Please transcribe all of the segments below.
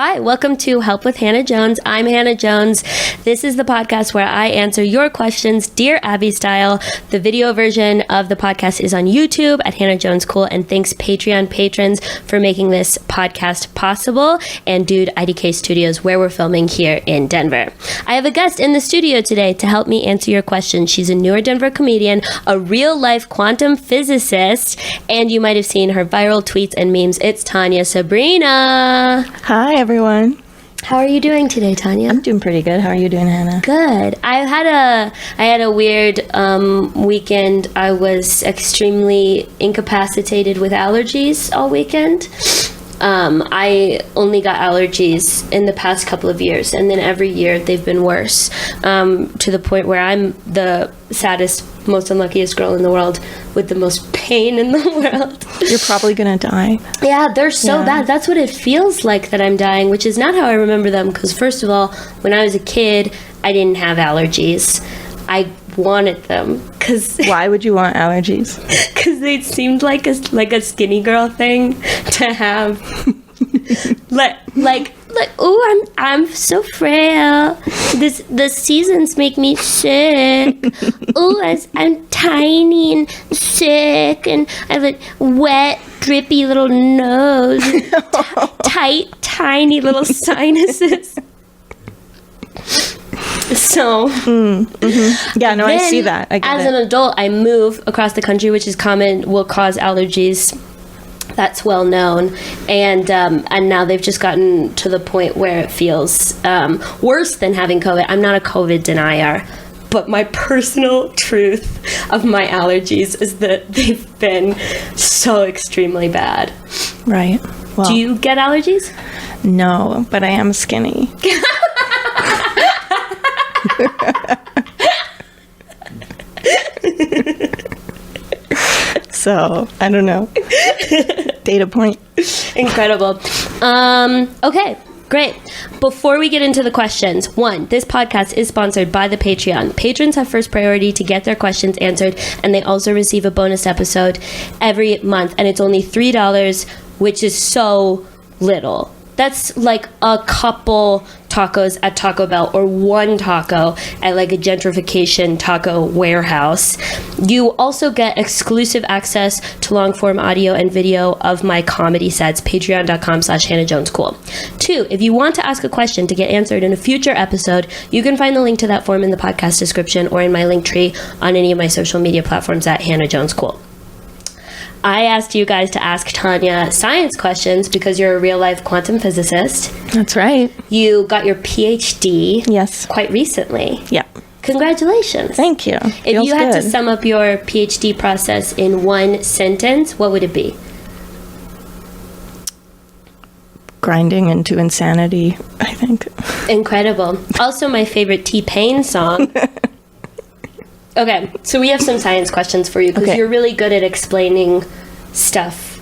Hi, welcome to Help with Hannah Jones. I'm Hannah Jones. This is the podcast where I answer your questions, Dear Abby style. The video version of the podcast is on YouTube at Hannah Jones Cool, and thanks Patreon patrons for making this podcast possible, and Dude IDK Studios, where we're filming here in Denver. I have a guest in the studio today to help me answer your questions. She's a newer Denver comedian, a real-life quantum physicist, and you might have seen her viral tweets and memes. It's Tanya Sabrina. Hi, everyone. How are you doing today, Tanya? I'm doing pretty good. How are you doing, Hannah? Good. I had a weird weekend. I was extremely incapacitated with allergies all weekend. I only got allergies in the past couple of years, and then every year they've been worse, to the point where I'm the saddest, most unluckiest girl in the world with the most pain in the world. You're probably gonna die. Yeah, they're so bad. That's what it feels like that I'm dying, which is not how I remember them, because first of all, when I was a kid, I didn't have allergies. I wanted them. Why would you want allergies? Because they seemed like a skinny girl thing to have. like oh, I'm so frail. The seasons make me sick. Oh, I'm tiny and sick, and I have a wet, drippy little nose, tight, tiny little sinuses. So, yeah, no, I see that. I get as an adult, I move across the country, which is common, will cause allergies. That's well known, and now they've just gotten to the point where it feels worse than having COVID. I'm not a COVID denier, but my personal truth of my allergies is that they've been so extremely bad. Right. Well, do you get allergies? No, but I am skinny. So, I don't know. Data point. Incredible. Okay, great. Before we get into the questions, one, this podcast is sponsored by the Patreon. Patrons have first priority to get their questions answered, and they also receive a bonus episode every month, and it's only $3, which is so little. That's like a couple tacos at Taco Bell, or one taco at like a gentrification taco warehouse. You also get exclusive access to long-form audio and video of my comedy sets, patreon.com/HannahJonesCool. 2, if you want to ask a question to get answered in a future episode, you can find the link to that form in the podcast description or in my link tree on any of my social media platforms at Hannah Jones Cool. I asked you guys to ask Tanya science questions because you're a real-life quantum physicist. That's right. You got your PhD. Yes. Quite recently. Yeah. Congratulations. Thank you. If you had to sum up your PhD process in one sentence, what would it be? Grinding into insanity, I think. Incredible. Also my favorite T-Pain song. Okay, so we have some science questions for you, because you're really good at explaining stuff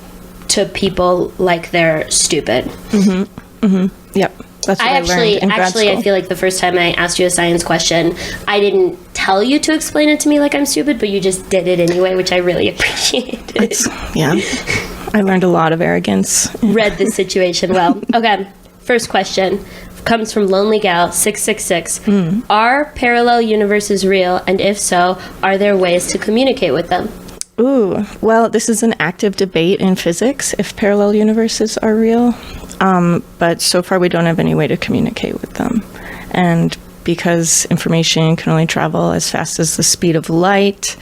to people like they're stupid. Yep. That's what I learned in grad school. I feel like the first time I asked you a science question, I didn't tell you to explain it to me like I'm stupid, but you just did it anyway, which I really appreciated. Yeah. I learned a lot of arrogance. Read the situation well. Okay, first question comes from Lonely Gal 666. Are parallel universes real? And if so, are there ways to communicate with them? Ooh, well, this is an active debate in physics if parallel universes are real. But so far we don't have any way to communicate with them. And because information can only travel as fast as the speed of light,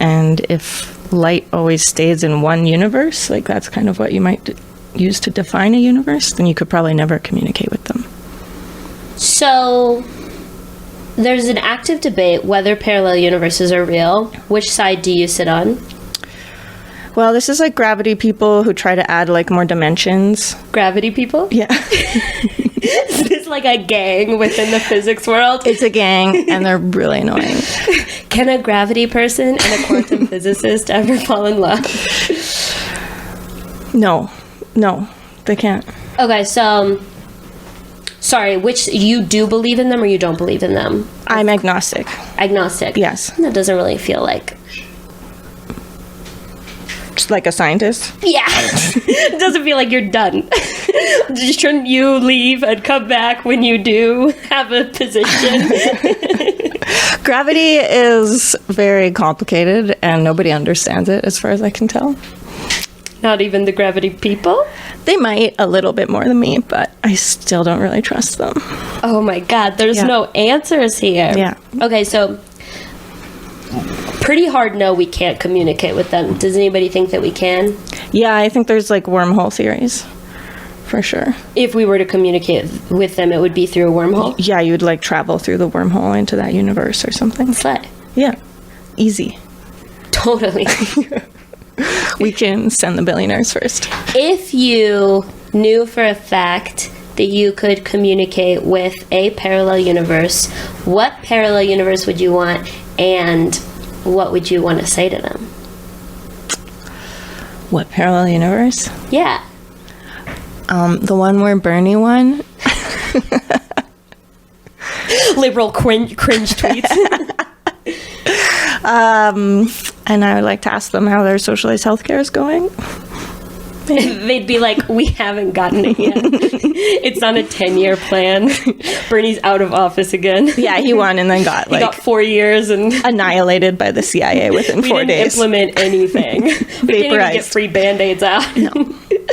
and if light always stays in one universe, like that's kind of what you might use to define a universe, then you could probably never communicate with them. So there's an active debate whether parallel universes are real. Which side do you sit on? Well, this is like gravity people who try to add like more dimensions. Gravity people? Yeah. Is this like a gang within the physics world? It's a gang, and they're really annoying. Can a gravity person and a quantum physicist ever fall in love? No, they can't. Okay, so sorry, which you do believe in them or you don't believe in them? I'm agnostic. Agnostic? Yes. That doesn't really feel like Like a scientist? Yeah. It doesn't feel like you're done. Shouldn't you leave and come back when you do have a position? Gravity is very complicated and nobody understands it as far as I can tell. Not even the gravity people? They might a little bit more than me, but I still don't really trust them. Oh my God, there's no answers here. Yeah. Okay, so pretty hard no, we can't communicate with them. Does anybody think that we can? Yeah, I think there's like wormhole theories. For sure. If we were to communicate with them, it would be through a wormhole? Yeah, you'd like travel through the wormhole into that universe or something. Slay. Yeah. Easy. Totally. We can send the billionaires first. If you knew for a fact that you could communicate with a parallel universe, what parallel universe would you want, and what would you want to say to them? What parallel universe? Yeah. The one where Bernie won. Liberal cringe tweets. And I would like to ask them how their socialized healthcare is going. They'd be like, we haven't gotten it yet. It's on a 10-year plan. Bernie's out of office again. Yeah, he won and then got He got 4 years and annihilated by the CIA within 4 days. We didn't implement anything. We didn't even get free Band-Aids out. No.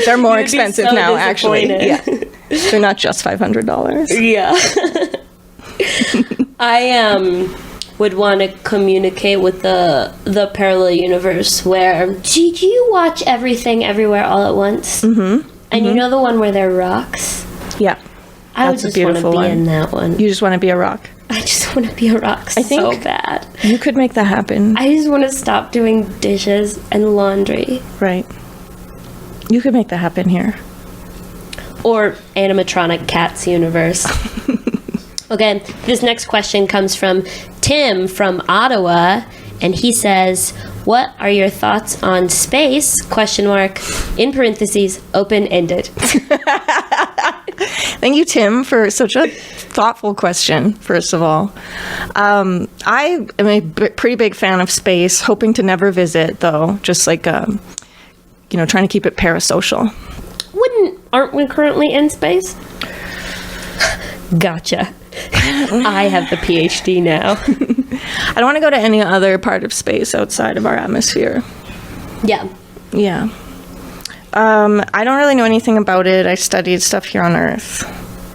They're more You'd be expensive so now, actually. disappointed. Yeah. They're not just $500. Yeah. I would want to communicate with the parallel universe where... Did you watch Everything Everywhere All at Once? Mm-hmm. And you know the one where they're rocks? Yeah. I would just want to be in that one. You just want to be a rock. I just want to be a rock so bad. You could make that happen. I just want to stop doing dishes and laundry. Right. You could make that happen here. Or animatronic cats universe. Okay, this next question comes from Tim from Ottawa, and he says, what are your thoughts on space, question mark, in parentheses, open-ended? Thank you, Tim, for such a thoughtful question, first of all. I am a pretty big fan of space, hoping to never visit, though, just like, trying to keep it parasocial. Aren't we currently in space? Gotcha. I have the PhD now. I don't want to go to any other part of space outside of our atmosphere. Yeah. Yeah. I don't really know anything about it. I studied stuff here on Earth.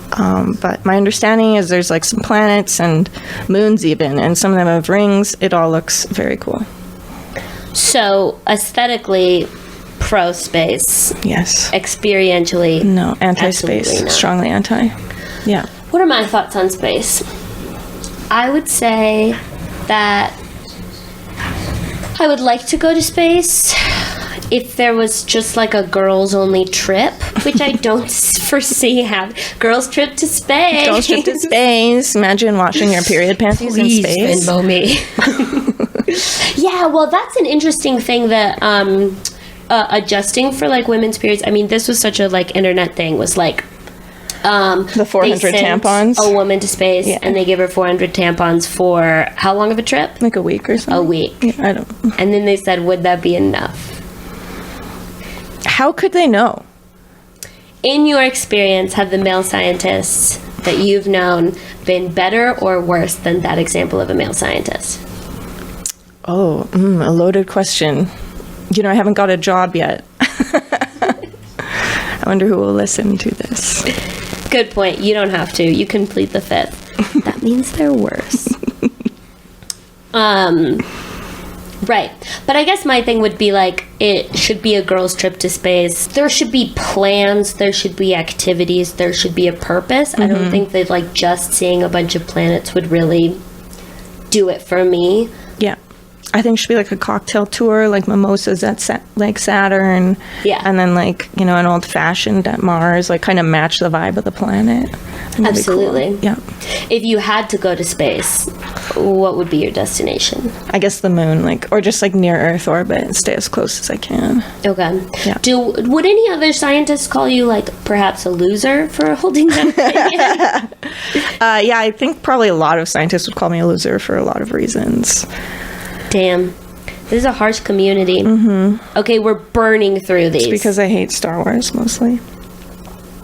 But my understanding is there's like some planets and moons even, and some of them have rings. It all looks very cool. So, aesthetically, pro-space. Yes. Experientially. No, anti-space. Strongly anti. Yeah. What are my thoughts on space? I would say that I would like to go to space if there was just like a girls only trip, which I don't foresee have. Girls trip to space. Girls trip to space. Imagine washing your period panties in space. Please, Venmo me. Yeah, well, that's an interesting thing that adjusting for like women's periods. I mean, this was such a like internet thing. Was like. The 400 tampons. A woman to space, and they give her 400 tampons for how long of a trip? Like a week or something. A week. Yeah, I don't. And then they said, would that be enough? How could they know? In your experience, have the male scientists that you've known been better or worse than that example of a male scientist? Oh, a loaded question. I haven't got a job yet. I wonder who will listen to this. Good point. You don't have to. You can plead the fifth. That means they're worse. Right. But I guess my thing would be like, it should be a girl's trip to space. There should be plans. There should be activities. There should be a purpose. I don't think that like just seeing a bunch of planets would really do it for me. Yeah. I think it should be like a cocktail tour, like mimosas at like Saturn. Yeah. And then like, an old fashioned at Mars, like kind of match the vibe of the planet. Absolutely. Cool. Yeah. If you had to go to space, what would be your destination? I guess the moon, or just like near Earth orbit and stay as close as I can. Okay. Yeah. Would any other scientists call you like perhaps a loser for holding that opinion? Yeah, I think probably a lot of scientists would call me a loser for a lot of reasons. Damn. This is a harsh community. Okay, we're burning through these. It's because I hate Star Wars mostly.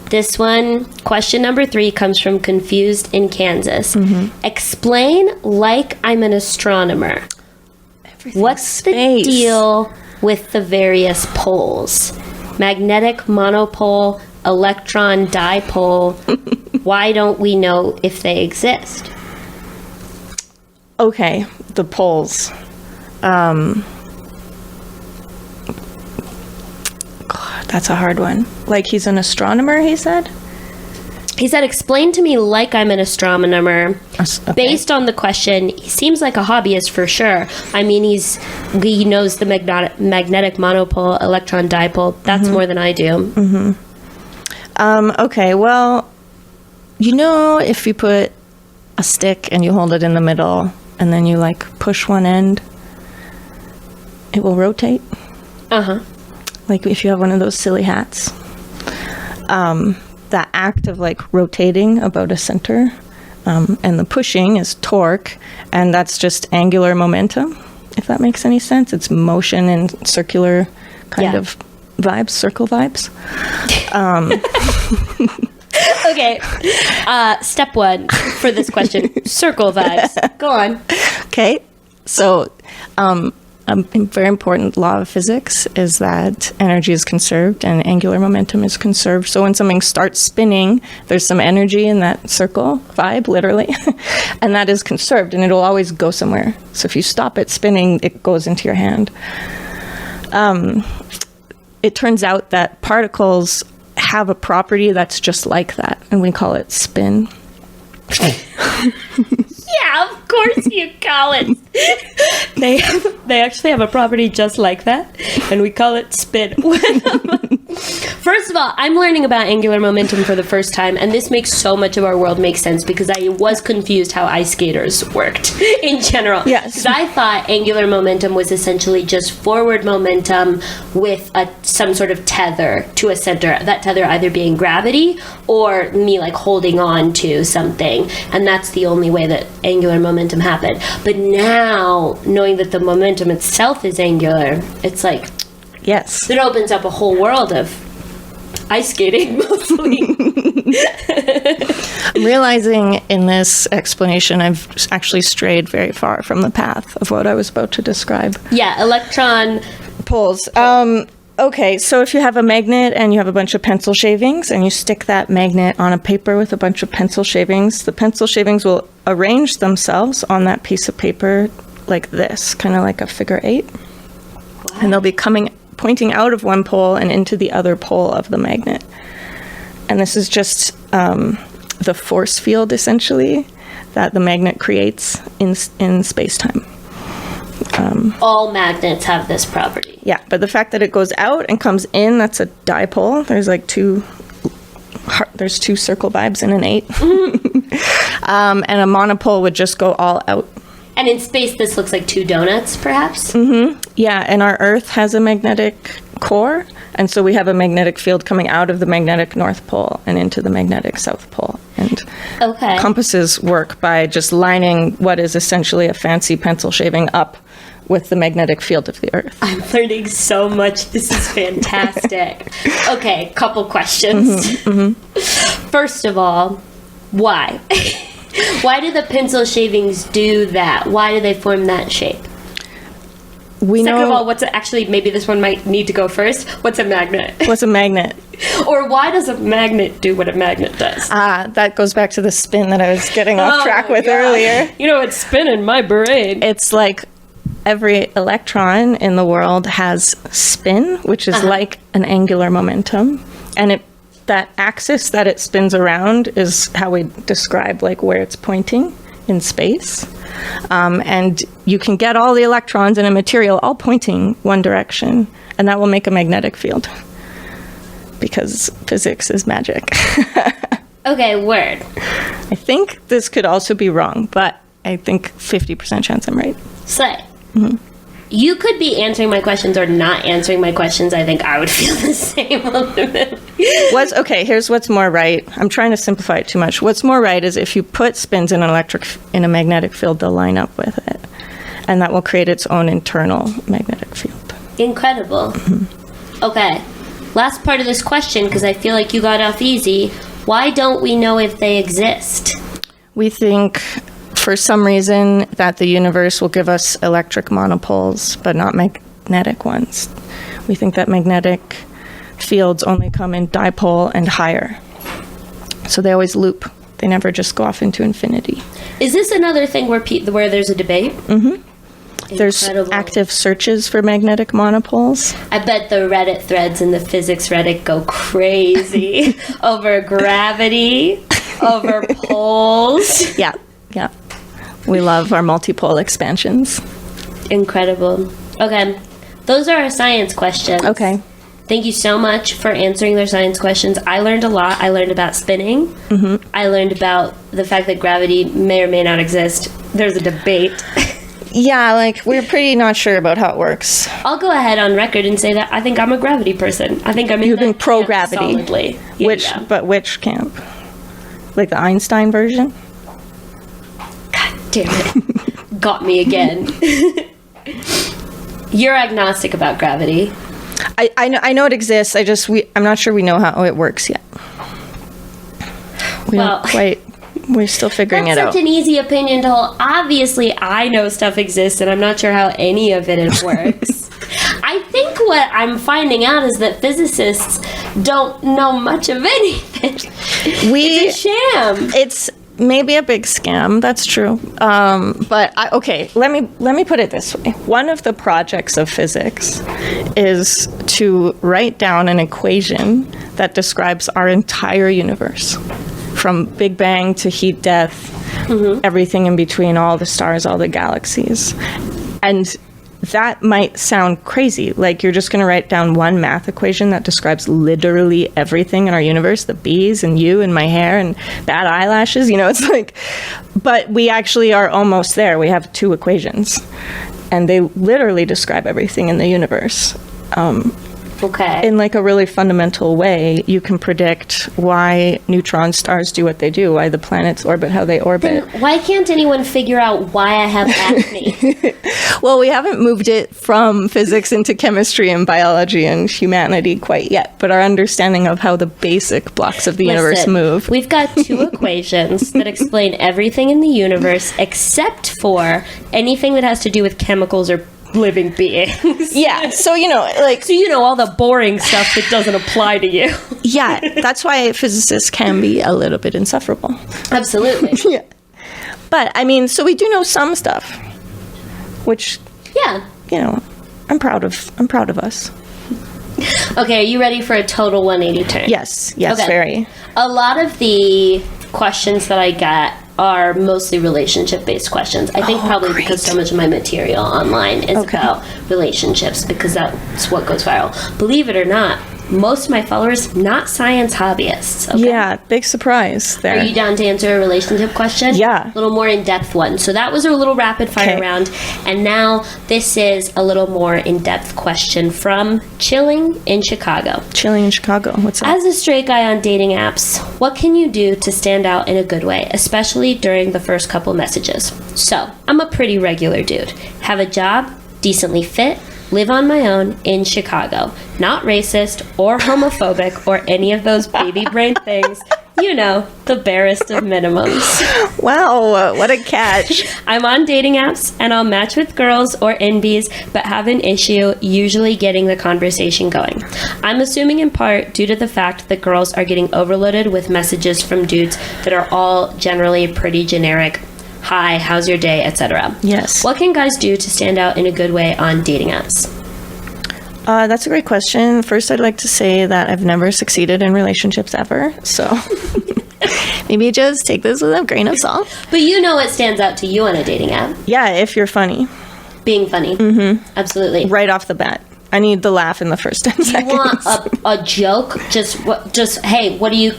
This one, question number 3, comes from Confused in Kansas. Explain like I'm an astronomer. What's the deal with the various poles? Magnetic monopole, electron dipole. Why don't we know if they exist? Okay, the poles. God, that's a hard one. Like he's an astronomer, he said? He said, explain to me like I'm an astronomer. Okay. Based on the question, he seems like a hobbyist for sure. I mean, he knows the magnetic monopole, electron dipole. That's more than I do. Okay, well, you know, if you put a stick and you hold it in the middle and then you like push one end, it will rotate. Like if you have one of those silly hats. That act of like rotating about a center, and the pushing is torque, and that's just angular momentum, if that makes any sense. It's motion and circular kind of vibes, circle vibes. Okay, step 1 for this question, circle vibes. Go on. Okay, so a very important law of physics is that energy is conserved and angular momentum is conserved. So when something starts spinning, there's some energy in that circle vibe, literally, and that is conserved, and it'll always go somewhere. So if you stop it spinning, it goes into your hand. It turns out that particles have a property that's just like that, and we call it spin. Yeah, of course you call it. They actually have a property just like that, and we call it spin. First of all, I'm learning about angular momentum for the first time, and this makes so much of our world make sense because I was confused how ice skaters worked in general. Yes. Because I thought angular momentum was essentially just forward momentum with some sort of tether to a center. That tether either being gravity or me like holding on to something, and that's the only way that angular momentum happened. But now, knowing that the momentum itself is angular, it's like, yes, it opens up a whole world of ice skating, mostly. I'm realizing in this explanation I've actually strayed very far from the path of what I was about to describe. Yeah, electron poles. Okay, so if you have a magnet and you have a bunch of pencil shavings and you stick that magnet on a paper with a bunch of pencil shavings, the pencil shavings will arrange themselves on that piece of paper like this, kind of like a figure 8. Wow. And they'll be pointing out of one pole and into the other pole of the magnet. And this is just the force field, essentially, that the magnet creates in space-time. All magnets have this property. Yeah, but the fact that it goes out and comes in, that's a dipole. There's like there's 2 circle vibes in an 8. And a monopole would just go all out. And in space, this looks like 2 donuts, perhaps? Yeah, and our Earth has a magnetic core, and so we have a magnetic field coming out of the magnetic North Pole and into the magnetic South Pole. And compasses work by just lining what is essentially a fancy pencil shaving up with the magnetic field of the Earth. I'm learning so much. This is fantastic. Okay, couple questions. First of all, why? Why do the pencil shavings do that? Why do they form that shape? Second of all, maybe this one might need to go first. What's a magnet? What's a magnet? Or why does a magnet do what a magnet does? That goes back to the spin that I was getting off track with earlier. You know, it's spinning my brain. It's like every electron in the world has spin, which is like an angular momentum. And that axis that it spins around is how we describe like where it's pointing in space. And you can get all the electrons in a material all pointing one direction, and that will make a magnetic field because physics is magic. Okay, word. I think this could also be wrong, but I think 50% chance I'm right. Slay. You could be answering my questions or not answering my questions. I think I would feel the same ultimately. Here's what's more right. I'm trying to simplify it too much. What's more right is if you put spins in a magnetic field, they'll line up with it. and that will create its own internal magnetic field. Incredible. Okay. Last part of this question, because I feel like you got off easy. Why don't we know if they exist? We think, for some reason, that the universe will give us electric monopoles, but not magnetic ones. We think that magnetic fields only come in dipole and higher. So they always loop. They never just go off into infinity. Is this another thing where there's a debate? Mm-hmm. There's active searches for magnetic monopoles. I bet the Reddit threads in the physics Reddit go crazy over gravity, over poles. Yeah. We love our multipole expansions. Incredible. Okay, those are our science questions. Okay. Thank you so much for answering their science questions. I learned a lot. I learned about spinning. Mm-hmm. I learned about the fact that gravity may or may not exist. There's a debate. Yeah, like, we're pretty not sure about how it works. I'll go ahead on record and say that I think I'm a gravity person. I think I'm in You've been pro-gravity. Solidly. Yeah. But which camp? Like the Einstein version? God damn it. Got me again. You're agnostic about gravity. I know it exists. I'm not sure we know how it works yet. We're still figuring it out. That's such an easy opinion to hold. Obviously, I know stuff exists, and I'm not sure how any of it works. I think what I'm finding out is that physicists don't know much of anything. It's a sham. It's maybe a big scam. That's true. Let me put it this way. One of the projects of physics is to write down an equation that describes our entire universe, from Big Bang to heat death, everything in between, all the stars, all the galaxies. And that might sound crazy, like you're just going to write down one math equation that describes literally everything in our universe, the bees and you and my hair and bad eyelashes, it's like, but we actually are almost there. We have two equations, and they literally describe everything in the universe. Okay. In like a really fundamental way, you can predict why neutron stars do what they do, why the planets orbit how they orbit. Then why can't anyone figure out why I have acne? Well, we haven't moved it from physics into chemistry and biology and humanity quite yet, but our understanding of how the basic blocks of the universe move. We've got two equations that explain everything in the universe except for anything that has to do with chemicals or living beings. Yeah, so all the boring stuff that doesn't apply to you. Yeah, that's why physicists can be a little bit insufferable. Absolutely. Yeah. But so we do know some stuff, which I'm proud of us. Okay, are you ready for a total 180 turn? Yes, okay. Very. A lot of the questions that I get are mostly relationship-based questions. I think probably great. because so much of my material online is about relationships, because that's what goes viral. Believe it or not, most of my followers, not science hobbyists. Okay? Yeah, big surprise there. Are you down to answer a relationship question? Yeah. A little more in-depth one. So that was a little rapid-fire round. And now this is a little more in-depth question from Chilling in Chicago. Chilling in Chicago. What's up? As a straight guy on dating apps, what can you do to stand out in a good way, especially during the first couple messages? So, I'm a pretty regular dude. Have a job, decently fit, live on my own in Chicago. Not racist or homophobic or any of those baby brain things. The barest of minimums. Wow, what a catch. I'm on dating apps and I'll match with girls or NBs, but have an issue usually getting the conversation going. I'm assuming in part due to the fact that girls are getting overloaded with messages from dudes that are all generally pretty generic. Hi, how's your day, etc. Yes. What can guys do to stand out in a good way on dating apps? That's a great question. First, I'd like to say that I've never succeeded in relationships ever, so maybe just take this with a grain of salt. But what stands out to you on a dating app? Yeah, if you're funny. Being funny. Mm-hmm. Absolutely. Right off the bat. I need the laugh in the first 10 seconds. You want a joke? Just hey, what do you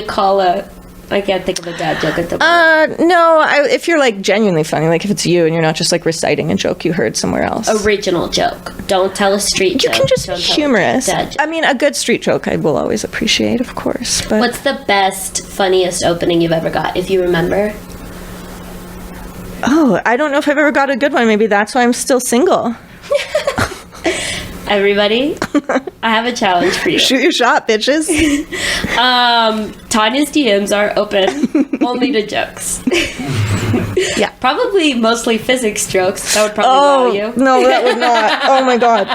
call a... I can't think of a dad joke at the moment. No, if you're genuinely funny, if it's you and you're not just reciting a joke you heard somewhere else. Original joke. Don't tell a street joke. You can just be humorous. A good street joke I will always appreciate, of course. But what's the best, funniest opening you've ever got, if you remember? Oh, I don't know if I've ever got a good one. Maybe that's why I'm still single. Everybody, I have a challenge for you. Shoot your shot, bitches. Tanya's DMs are open only to jokes. Yeah. Probably mostly physics jokes. That would probably wow you. No, that would not. Oh my God.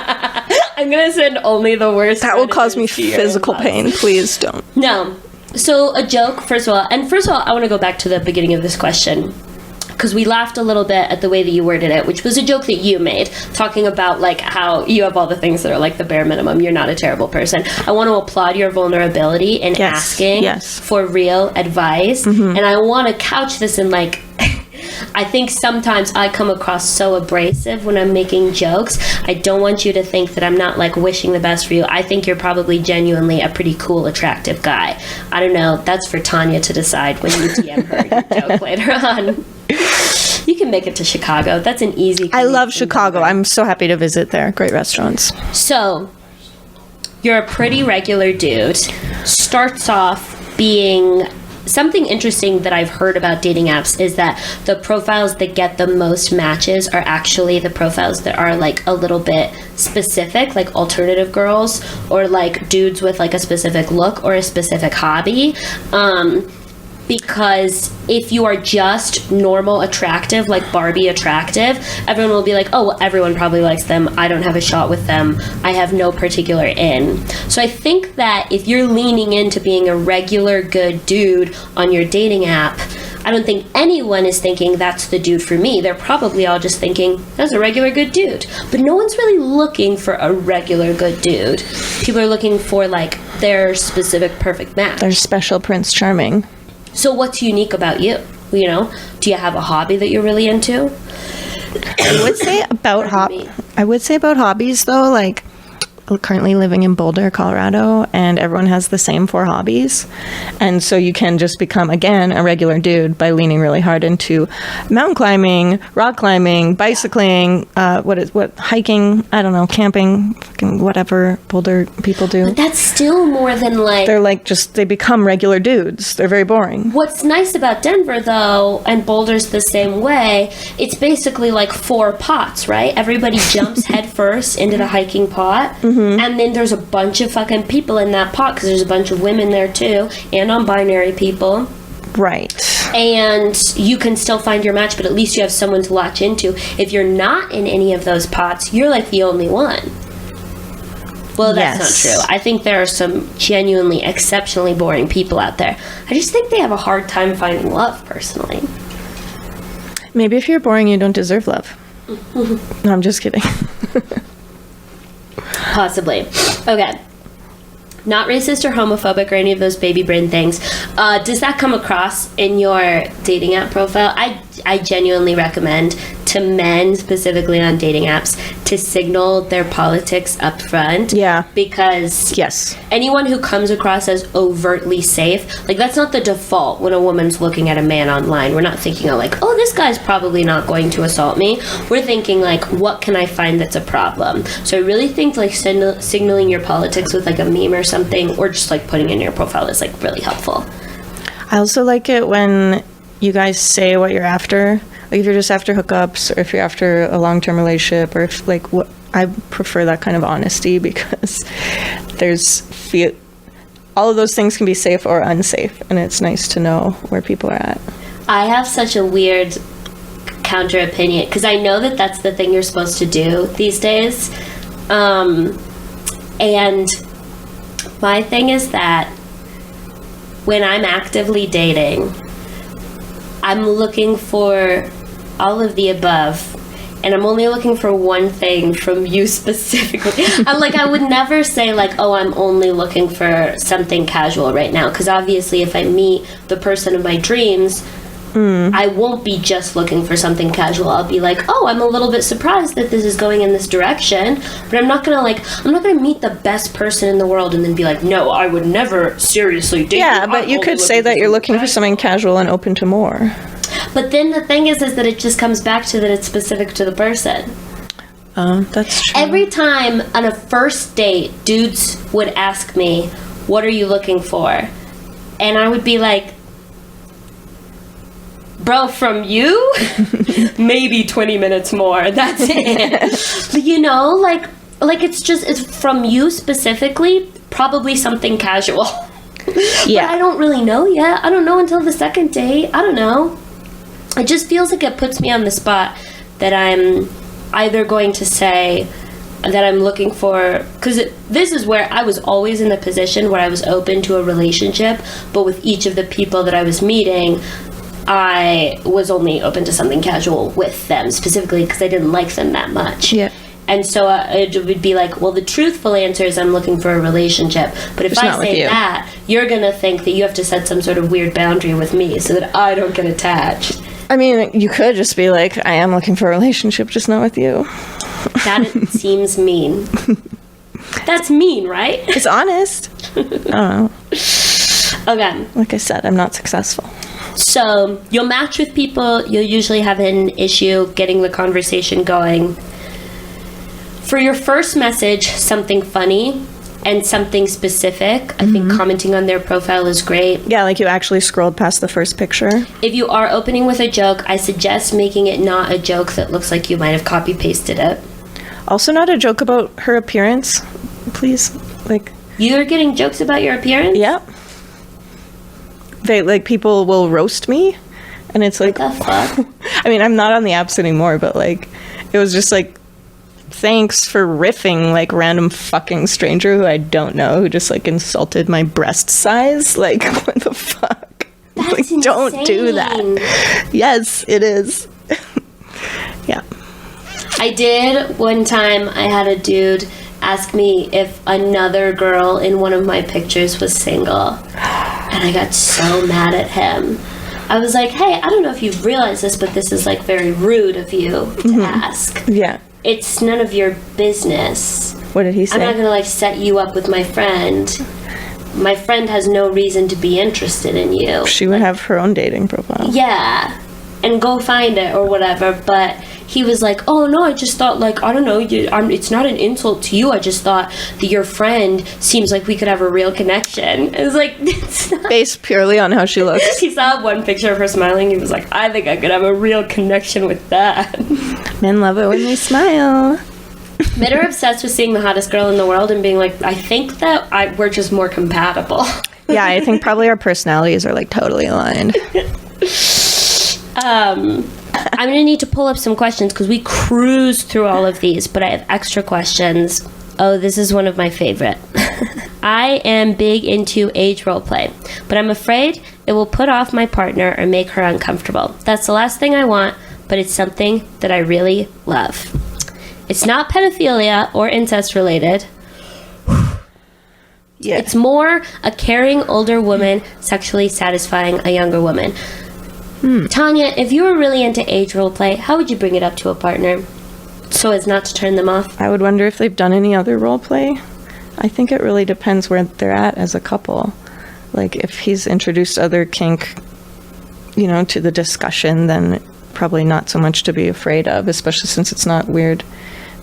I'm going to send only the worst. That will cause me physical pain. Please don't. No. So a joke, first of all, I want to go back to the beginning of this question. Because we laughed a little bit at the way that you worded it, which was a joke that you made, talking about like how you have all the things that are like the bare minimum. You're not a terrible person. I want to applaud your vulnerability in asking for real advice. And I want to couch this in like, I think sometimes I come across so abrasive when I'm making jokes. I don't want you to think that I'm not like wishing the best for you. I think you're probably genuinely a pretty cool, attractive guy. I don't know. That's for Tanya to decide when you DM her your joke later on. You can make it to Chicago. That's an easy. I love Chicago. I'm so happy to visit there. Great restaurants. So, you're a pretty regular dude. Starts off being something interesting that I've heard about dating apps is that the profiles that get the most matches are actually the profiles that are like a little bit specific, like alternative girls or like dudes with like a specific look or a specific hobby. Because if you are just normal attractive, like Barbie attractive, everyone will be like, oh, well, everyone probably likes them. I don't have a shot with them. I have no particular in. So I think that if you're leaning into being a regular good dude on your dating app, I don't think anyone is thinking that's the dude for me. They're probably all just thinking that's a regular good dude. But no one's really looking for a regular good dude. People are looking for like their specific perfect match. Their special Prince Charming. So what's unique about you? You know, do you have a hobby that you're really into? I would say about hobbies though, like currently living in Boulder, Colorado, and everyone has the same 4 hobbies. And so you can just become, again, a regular dude by leaning really hard into mountain climbing, rock climbing, bicycling, hiking, I don't know, camping, fucking whatever Boulder people do. But that's still more than like... They're like they become regular dudes. They're very boring. What's nice about Denver, though, and Boulder's the same way, it's basically like 4 pots, right? Everybody jumps head first into the hiking pot. And then there's a bunch of fucking people in that pot because there's a bunch of women there too, and non-binary people. Right. And you can still find your match, but at least you have someone to latch into. If you're not in any of those pots, you're like the only one. Well, that's not true. I think there are some genuinely exceptionally boring people out there. I just think they have a hard time finding love, personally. Maybe if you're boring, you don't deserve love. No, I'm just kidding. Possibly. Okay. Not racist or homophobic or any of those baby brain things. Does that come across in your dating app profile? I genuinely recommend to men, specifically on dating apps, to signal their politics up front. Yeah. Because anyone who comes across as overtly safe, like that's not the default when a woman's looking at a man online. We're not thinking of like, oh, this guy's probably not going to assault me. We're thinking like, what can I find that's a problem? So I really think like signaling your politics with like a meme or something, or just like putting in your profile is like really helpful. I also like it when you guys say what you're after. Like if you're just after hookups, or if you're after a long-term relationship, or if like what I prefer that kind of honesty because all of those things can be safe or unsafe, and it's nice to know where people are at. I have such a weird counter opinion because I know that that's the thing you're supposed to do these days, and my thing is that when I'm actively dating, I'm looking for all of the above, and I'm only looking for one thing from you specifically. I would never say like, oh, I'm only looking for something casual right now, because obviously if I meet the person of my dreams, I won't be just looking for something casual. I'll be like, oh, I'm a little bit surprised that this is going in this direction, but I'm not gonna meet the best person in the world and then be like, no, I would never seriously date you. Yeah, but you could say that you're looking for something casual and open to more. But then the thing is that it just comes back to that it's specific to the person. That's true. Every time on a first date, dudes would ask me, what are you looking for? And I would be like, Bro, from you? Maybe 20 minutes more. That's it. You know, like it's from you specifically, probably something casual. Yeah. But I don't really know yet. I don't know until the second date. I don't know. It just feels like it puts me on the spot that I'm either going to say that I'm looking for, because this is where I was always in the position where I was open to a relationship, but with each of the people that I was meeting, I was only open to something casual with them, specifically because I didn't like them that much. Yeah. And so it would be like, well, the truthful answer is I'm looking for a relationship. But if It's I not with say you. that, you're going to think that you have to set some sort of weird boundary with me so that I don't get attached. I mean, you could just be like, I am looking for a relationship, just not with you. That seems mean. That's mean, right? It's honest. I don't know. Okay. Like I said, I'm not successful. So you'll match with people. You'll usually have an issue getting the conversation going. For your first message, something funny and something specific. I think commenting on their profile is great. Yeah, like you actually scrolled past the first picture. If you are opening with a joke, I suggest making it not a joke that looks like you might have copy-pasted it. Also not a joke about her appearance, please. Like, You're getting jokes about your appearance? yeah. They, like, people will roast me, and it's like, What the fuck? I mean, I'm not on the apps anymore, but, like, it was just like, thanks for riffing, like, random fucking stranger who I don't know, who just, like, insulted my breast size. Like, what the fuck? That's like, don't do that. insane. Yes, it is. Yeah. I did one time. I had a dude ask me if another girl in one of my pictures was single, and I got so mad at him. I was like, hey, I don't know if you realize this, but this is like very rude of you to ask. Yeah. It's none of your business. What did he say? I'm not gonna like set you up with my friend. My friend has no reason to be interested in you. She would have her own dating profile. Yeah, and go find it or whatever. But he was like, oh no, I just thought, like, I don't know, it's not an insult to you. I just thought that your friend seems like we could have a real connection. It was like, it's not. Based purely on how she looks. He saw one picture of her smiling. He was like, I think I could have a real connection with that. Men love it when they smile. Men are obsessed with seeing the hottest girl in the world and being like, I think that we're just more compatible. Yeah, I think probably our personalities are like totally aligned. I'm going to need to pull up some questions because we cruised through all of these, but I have extra questions. Oh, this is one of my favorite. I am big into age role play, but I'm afraid it will put off my partner or make her uncomfortable. That's the last thing I want, but it's something that I really love. It's not pedophilia or incest related. Yeah. It's more a caring older woman sexually satisfying a younger woman. Tanya, if you were really into age role play, how would you bring it up to a partner so as not to turn them off? I would wonder if they've done any other role play. I think it really depends where they're at as a couple. Like, if he's introduced other kink, you know, to the discussion, then probably not so much to be afraid of, especially since it's not weird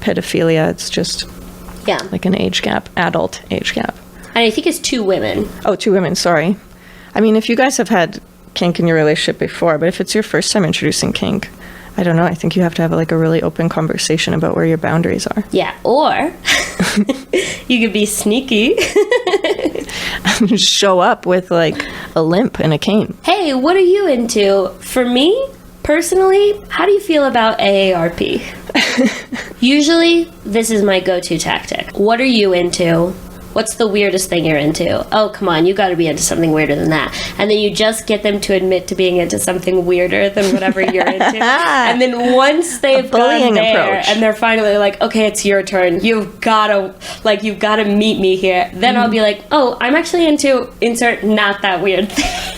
pedophilia. It's just Yeah. like an age gap, adult age gap. And I think it's 2 women. Oh, 2 women, sorry. I mean, if you guys have had kink in your relationship before, but if it's your first time introducing kink, I don't know, I think you have to have like a really open conversation about where your boundaries are. Yeah. Or you could be sneaky. Show up with like a limp and a cane. Hey, what are you into? For me, personally, how do you feel about AARP? Usually, this is my go-to tactic. What are you into? What's the weirdest thing you're into? Oh, come on, you gotta be into something weirder than that. And then you just get them to admit to being into something weirder than whatever you're into. And then once they've gone bullying there approach. and they're finally like, okay, it's your turn. You've gotta meet me here. Then I'll be like, oh, I'm actually into insert not that weird thing.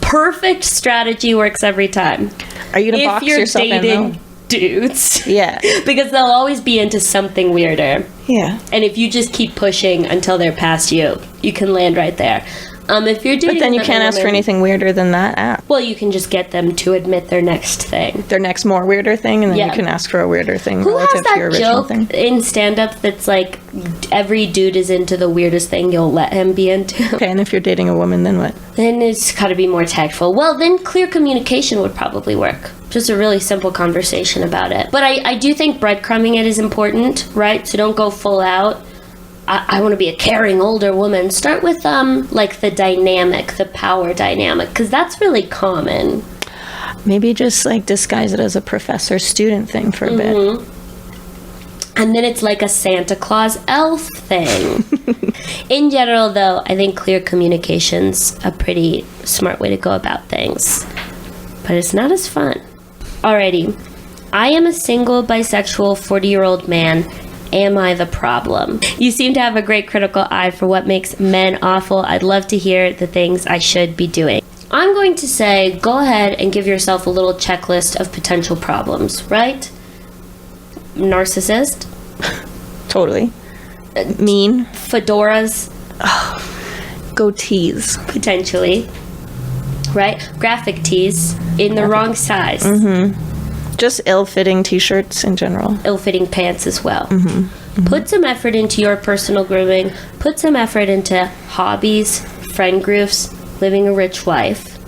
Perfect strategy works every time. Are you gonna If box you're yourself in dating though? dudes. Yeah. Because they'll always be into something weirder. Yeah. And if you just keep pushing until they're past you, you can land right there. If you're dating But then you another can't ask for woman- anything weirder than that app. Well, you can just get them to admit their next thing. Their next more weirder thing, and then Yeah. you can ask for a weirder thing Who relative has to your that original joke thing. in stand-up that's like, every dude is into the weirdest thing you'll let him be into? Okay, and if you're dating a woman, then what? Then it's got to be more tactful. Well, then clear communication would probably work. Just a really simple conversation about it. But I do think breadcrumbing it is important, right? So don't go full out. I want to be a caring older woman. Start with like the dynamic, the power dynamic, because that's really common. Maybe just like disguise it as a professor-student thing for a bit. And then it's like a Santa Claus elf thing. In general, though, I think clear communication's a pretty smart way to go about things. But it's not as fun. Alrighty. I am a single bisexual 40-year-old man. Am I the problem? You seem to have a great critical eye for what makes men awful. I'd love to hear the things I should be doing. I'm going to say, go ahead and give yourself a little checklist of potential problems, right? Narcissist, Totally. Mean. fedoras, Goatees. potentially, right? Graphic tees in the wrong size. Just ill-fitting t-shirts in general. Ill-fitting pants as well. Put some effort into your personal grooming. Put some effort into hobbies, friend groups, living a rich life.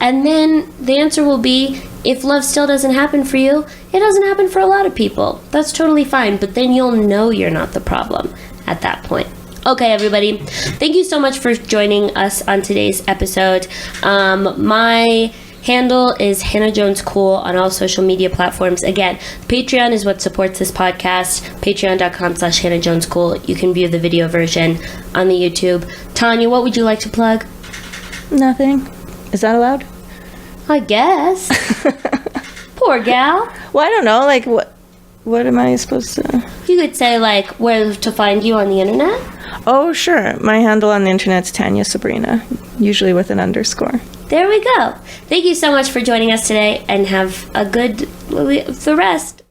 And then the answer will be, if love still doesn't happen for you, it doesn't happen for a lot of people. That's totally fine, but then you'll know you're not the problem at that point. Okay, everybody. Thank you so much for joining us on today's episode. My handle is Hannah Jones Cool on all social media platforms. Again, Patreon is what supports this podcast. Patreon.com/Hannah Jones Cool. You can view the video version on the YouTube. Tanya, what would you like to plug? Nothing. Is that allowed? I guess. Poor gal. Well, I don't know. Like, what am I supposed to... You could say, like, where to find you on the internet. Oh, sure. My handle on the internet's Tanya Sabrina, usually with an underscore. There we go. Thank you so much for joining us today, and have a good the rest.